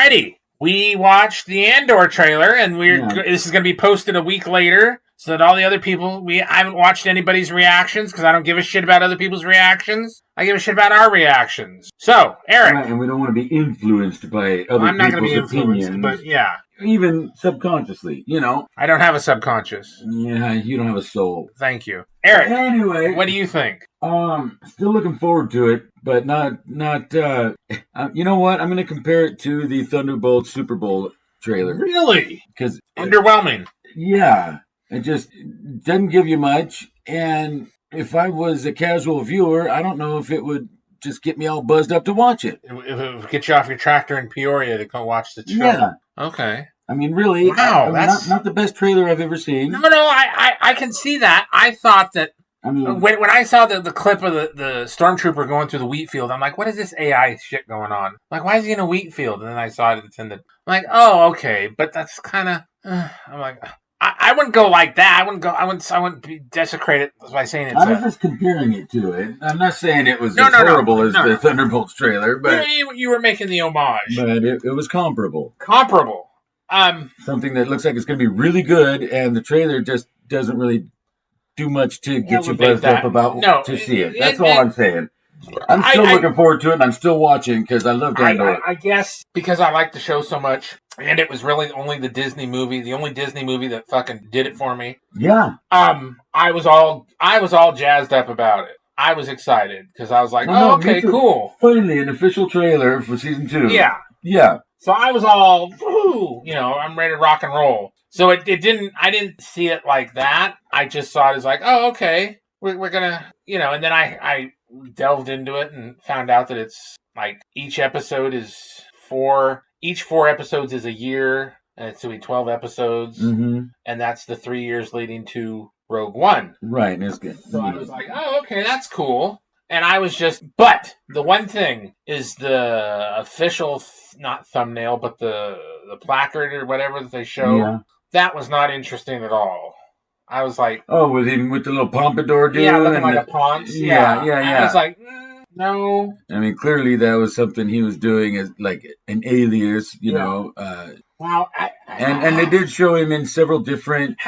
Alrighty. We watched the Andor trailer, and this is going to be posted a week later, so that all the other people, I haven't watched anybody's reactions, because I don't give a shit about other people's reactions. I give a shit about our reactions. So, Eric. Right, and we don't want to be influenced by other people's opinions. But yeah. Even subconsciously, I don't have a subconscious. Yeah, you don't have a soul. Thank you. Eric, anyway, what do you think? Still looking forward to it, but not, you know what? I'm going to compare it to the Thunderbolt Super Bowl trailer. Really? Because underwhelming. Yeah. It just doesn't give you much, and if I was a casual viewer, I don't know if it would just get me all buzzed up to watch it. It would get you off your tractor in Peoria to go watch the show. Yeah. Okay. I mean, really, wow, that's not the best trailer I've ever seen. No, I can see that. I thought that when I saw the clip of the stormtrooper going through the wheat field, I'm like, what is this AI shit going on? Like, why is he in a wheat field? And then I saw it I'm like, oh, okay, but that's kind of. I'm like. I wouldn't go like that. I wouldn't be desecrated by saying it. I was just comparing it to it. I'm not saying it was as horrible as the Thunderbolts trailer, but you were making the homage. But it was comparable. Comparable. Something that looks like it's going to be really good, and the trailer just doesn't really do much to get you buzzed up about to see it. That's all I'm saying. I'm still looking forward to it, and I'm still watching because I love Andor. I guess because I like the show so much, and it was really only the only Disney movie that fucking did it for me. Yeah. I was all jazzed up about it. I was excited because I was like, okay, cool. Finally, an official trailer for season 2. Yeah. Yeah. So I was all, I'm ready to rock and roll. So I didn't see it like that. I just saw it as like, oh, okay, we're gonna, and then I delved into it and found out that it's like each episode is each 4 episodes is a year, and it's going to be 12 episodes, and that's the 3 years leading to Rogue One. Right, that's good. So I was like, oh, okay, that's cool. And I was but the one thing is the official, not thumbnail, but the placard or whatever that they show, that was not interesting at all. I was like... Oh, with the little pompadour dude? Yeah, looking like a Ponce. Yeah. I was like, no. I mean, clearly that was something he was doing as like an alias, know. Wow. And they did show him in several different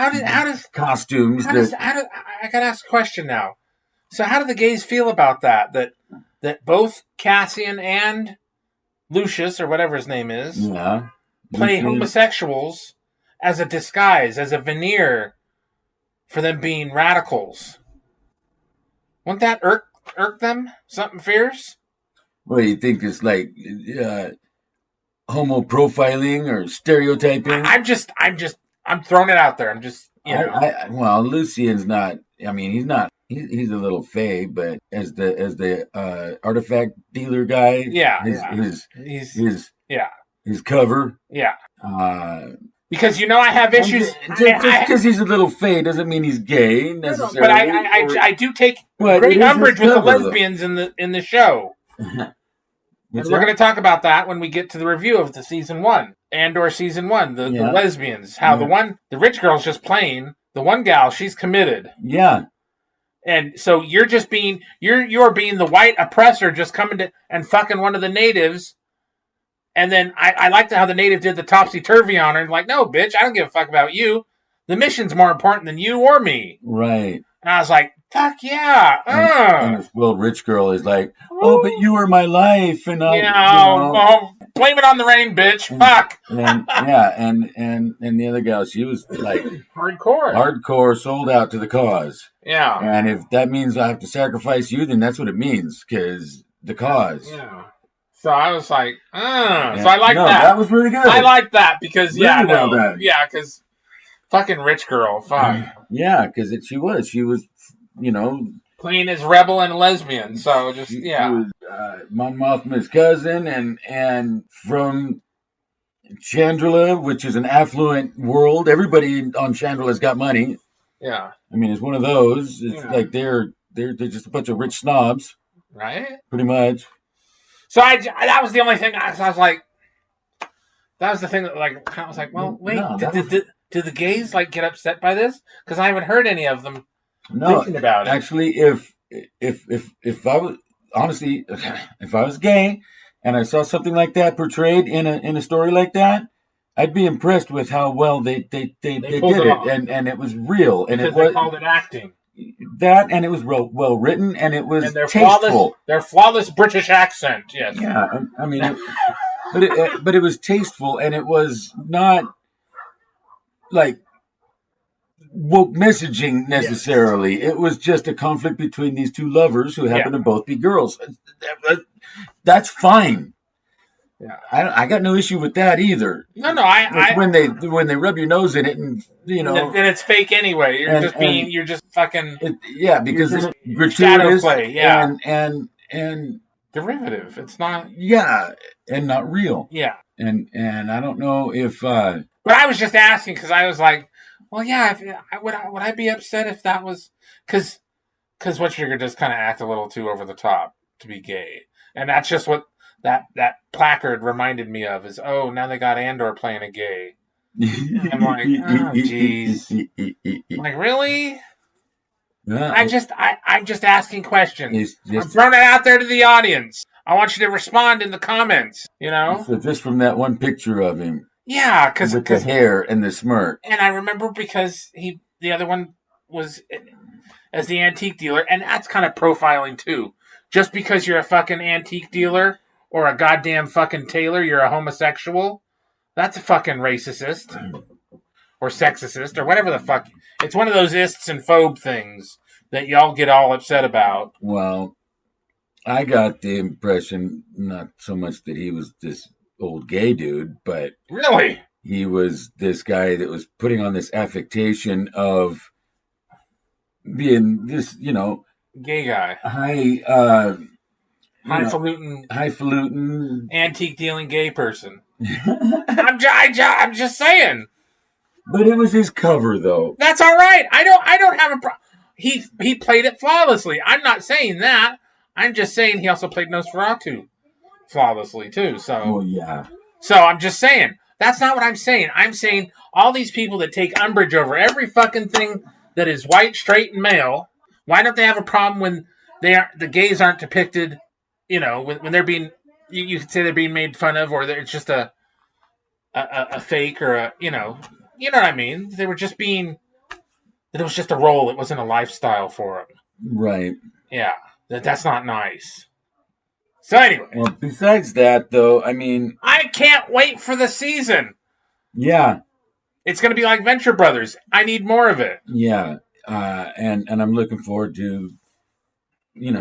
costumes. I gotta ask a question now. So how do the gays feel about that? That both Cassian and Lucius, or whatever his name is, play homosexuals as a disguise, as a veneer for them being radicals. Wouldn't that irk them? Something fierce? What do you think? It's like homo profiling or stereotyping? I'm throwing it out there. I'm just, well, Lucian's not. I mean, he's not. He's a little fey, but as the artifact dealer guy, his cover, because I have issues. Just because he's a little fey doesn't mean he's gay necessarily. But I do take great umbrage with the lesbians in the show. And we're going to talk about that when we get to the review of the season 1, Andor season 1. The lesbians, how the rich girl's just playing, the one gal, she's committed. Yeah. And so you're just being the white oppressor, just coming to and fucking one of the natives. And then I liked how the native did the topsy-turvy on her. Like, no, bitch, I don't give a fuck about you. The mission's more important than you or me. Right. And I was like, fuck yeah. And this rich girl is like, oh, but you were my life. And blame it on the rain, bitch. Fuck. And the other gal, she was like... Hardcore, sold out to the cause. Yeah. And if that means I have to sacrifice you, then that's what it means, because the cause. Yeah. So I was like, So I like that. That was really good. I like that because, well done. Yeah, because fucking rich girl, fuck. Yeah, because she was, playing as rebel and lesbian, so just, She was Mon Mothma's cousin, and from Chandrila, which is an affluent world. Everybody on Chandrila's got money. Yeah. I mean, it's one of those. It's like they're just a bunch of rich snobs. Right? Pretty much. So that was the only thing I was like, that was the thing that I was like, well, wait, did the gays get upset by this? Because I haven't heard any of them thinking about it. Actually, if I was honestly, if I was gay and I saw something like that portrayed in a story like that, I'd be impressed with how well they did it, and it was real, and because they called it acting. That, and it was well written, and it was their tasteful. Their flawless British accent, yes. Yeah, I mean, but it was tasteful, and it was not like woke messaging necessarily. Yes. It was just a conflict between these two lovers who happen to both be girls. That's fine. Yeah, I got no issue with that either. No, when they rub your nose in it, and and it's fake anyway. You're just fucking because it's gratuitous shadow play, and derivative. It's not and not real. Yeah, and I don't know if. But I was just asking because I was like, well, yeah, would I be upset if that was because Whatchfigure does kind of act a little too over the top to be gay, and that's just what. That placard reminded me of is, now they got Andor playing a gay. I'm like, oh, jeez. Like, really? I'm just asking questions. I'm throwing it out there to the audience. I want you to respond in the comments, So just from that one picture of him. Yeah, with the hair and the smirk. And I remember because the other one was as the antique dealer, and that's kind of profiling too. Just because you're a fucking antique dealer or a goddamn fucking tailor, you're a homosexual. That's a fucking racist. Or sexist, or whatever the fuck. It's one of those ists and phobe things that y'all get all upset about. Well, I got the impression, not so much that he was this old gay dude, but... Really? He was this guy that was putting on this affectation of being this, gay guy. Highfalutin, antique dealing gay person. I'm just saying. But it was his cover, though. That's all right. I don't have a problem. He played it flawlessly. I'm not saying that. I'm just saying he also played Nosferatu flawlessly too. So So I'm just saying that's not what I'm saying. I'm saying all these people that take umbrage over every fucking thing that is white, straight, and male. Why don't they have a problem when the gays aren't depicted? When they're being, you could say they're being made fun of, or it's just a fake, or you know what I mean. They were just being, it was just a role. It wasn't a lifestyle for them. Right. Yeah. That's not nice. So anyway. Well, besides that, though, I mean, I can't wait for the season. Yeah. It's going to be like Venture Brothers. I need more of it. Yeah. And I'm looking forward to,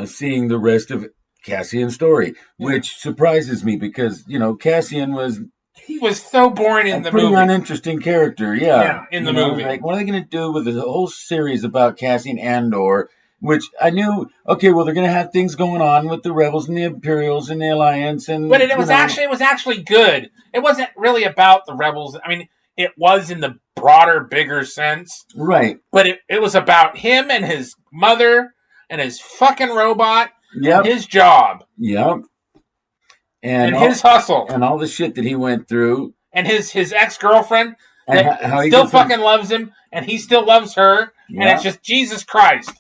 seeing the rest of Cassian's story, which surprises me because, Cassian was... He was so boring in the movie. A pretty uninteresting character, yeah. In the movie. Like, what are they going to do with the whole series about Cassian Andor? Which I knew, okay, well, they're going to have things going on with the Rebels and the Imperials and the Alliance. But it was actually good. It wasn't really about the Rebels. I mean, it was in the broader, bigger sense. Right. But it was about him and his mother and his fucking robot and his job. Yep. And his hustle. And all the shit that he went through. And his ex-girlfriend that still fucking loves him, and he still loves her. Yep. And it's just, Jesus Christ.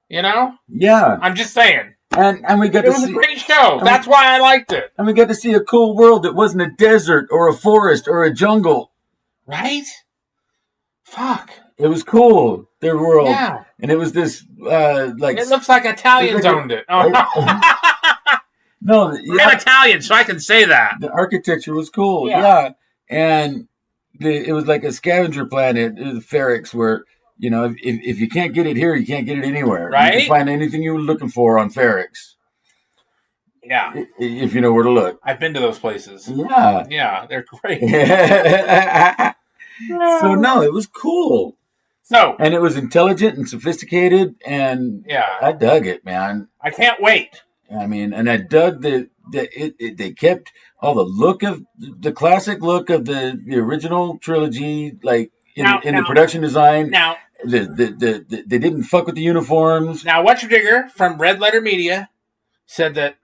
Yeah. I'm just saying. And we got it was a great show. That's why I liked it. And we got to see a cool world that wasn't a desert or a forest or a jungle. Right? Fuck. It was cool, their world. Yeah. And it was this, It looks like Italians owned it. Oh. No. I'm Italian, so I can say that. The architecture was cool. Yeah. And it was like a scavenger planet, the Ferrix, where... if you can't get it here, you can't get it anywhere. Right? You can find anything you were looking for on Ferrix. Yeah. If you know where to look. I've been to those places. Yeah. Yeah, they're great. So, no, it was cool. And it was intelligent and sophisticated, and I dug it, man. I can't wait. I mean, and I dug they kept all the look of, the classic look of the original trilogy, like, in the production design. Now, they didn't fuck with the uniforms. Now, Whatchadigger from Red Letter Media said that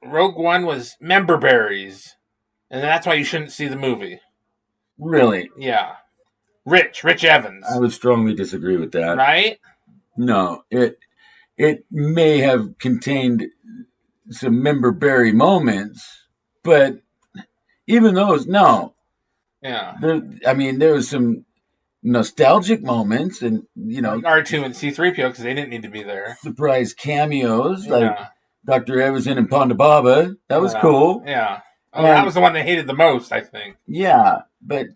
Rogue One was member berries, and that's why you shouldn't see the movie. Really? Yeah. Rich Evans. I would strongly disagree with that. Right? No, it may have contained some member-berry moments, but even those, no. Yeah. There was some nostalgic moments, and like R2 and C-3PO because they didn't need to be there. Surprise cameos like Dr. Evison and Ponda Baba. That was cool. Yeah. That was the one they hated the most, I think. Yeah, but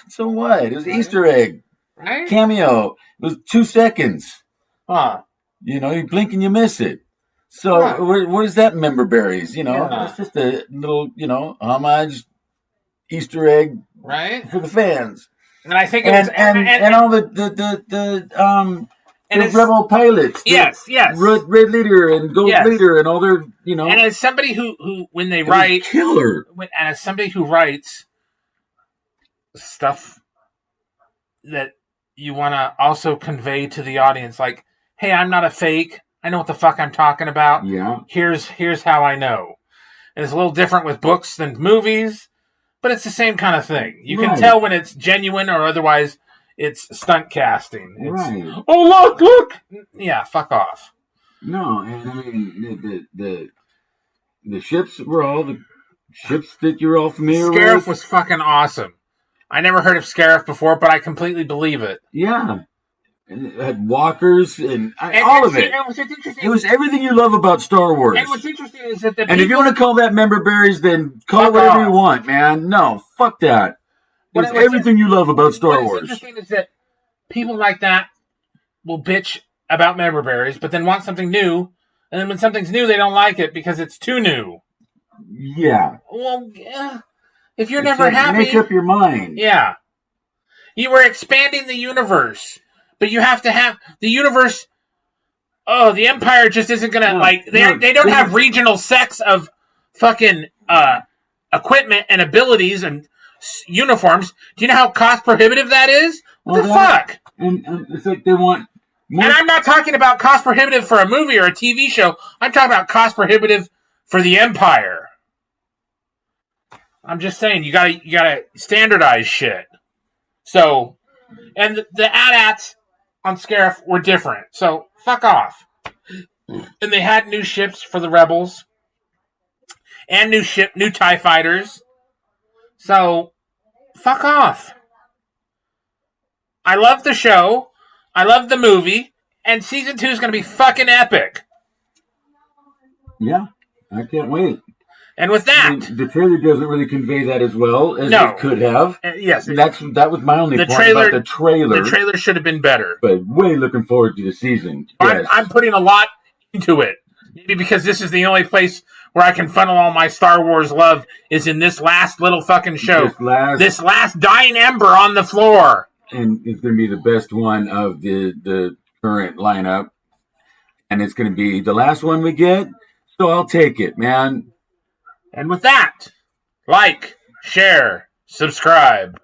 so what? It was Easter egg. Right? Cameo. It was 2 seconds. Huh. You blink and you miss it. So what is that member berries? It's just a little, homage Easter egg for the fans. And I think and all the rebel pilots. Yes. Red leader and gold leader and all their, And as somebody who when they write killer. And as somebody who writes stuff that you want to also convey to the audience, like, hey, I'm not a fake. I know what the fuck I'm talking about. Yeah. Here's how I know. And it's a little different with books than movies, but it's the same kind of thing. You can tell when it's genuine or otherwise it's stunt casting. It's, oh, look! Yeah, fuck off. No, and I mean, the ships were all the ships that you're all familiar with. Scarif was fucking awesome. I never heard of Scarif before, but I completely believe it. Yeah. And it had walkers and all of it. It was everything you love about Star Wars. And what's interesting is that if you want to call that member berries, then call it whatever you want, man. No, fuck that. It's everything you love about Star Wars. What's interesting is that people like that will bitch about member berries, but then want something new, and then when something's new, they don't like it because it's too new. Yeah. Well, if you're never happy, make up your mind. Yeah. You were expanding the universe. But you have to have the universe. Oh, the Empire just isn't gonna they don't have regional sects of fucking equipment and abilities and uniforms. Do you know how cost prohibitive that is? What the fuck? And it's like they want. And I'm not talking about cost prohibitive for a movie or a TV show. I'm talking about cost prohibitive for the Empire. I'm just saying you gotta standardize shit. So, and the AT-ATs on Scarif were different. So, fuck off. And they had new ships for the Rebels. And new TIE fighters. So, fuck off. I love the show. I love the movie. And season 2 is going to be fucking epic. Yeah. I can't wait. And with that, the trailer doesn't really convey that as well as it could have. Yes, that was my only point about the trailer. The trailer should have been better. But way looking forward to the season. Yes. I'm putting a lot into it. Maybe because this is the only place where I can funnel all my Star Wars love is in this last little fucking show. This last dying ember on the floor. And it's going to be the best one of the current lineup. And it's going to be the last one we get. So I'll take it, man. And with that, like, share, subscribe.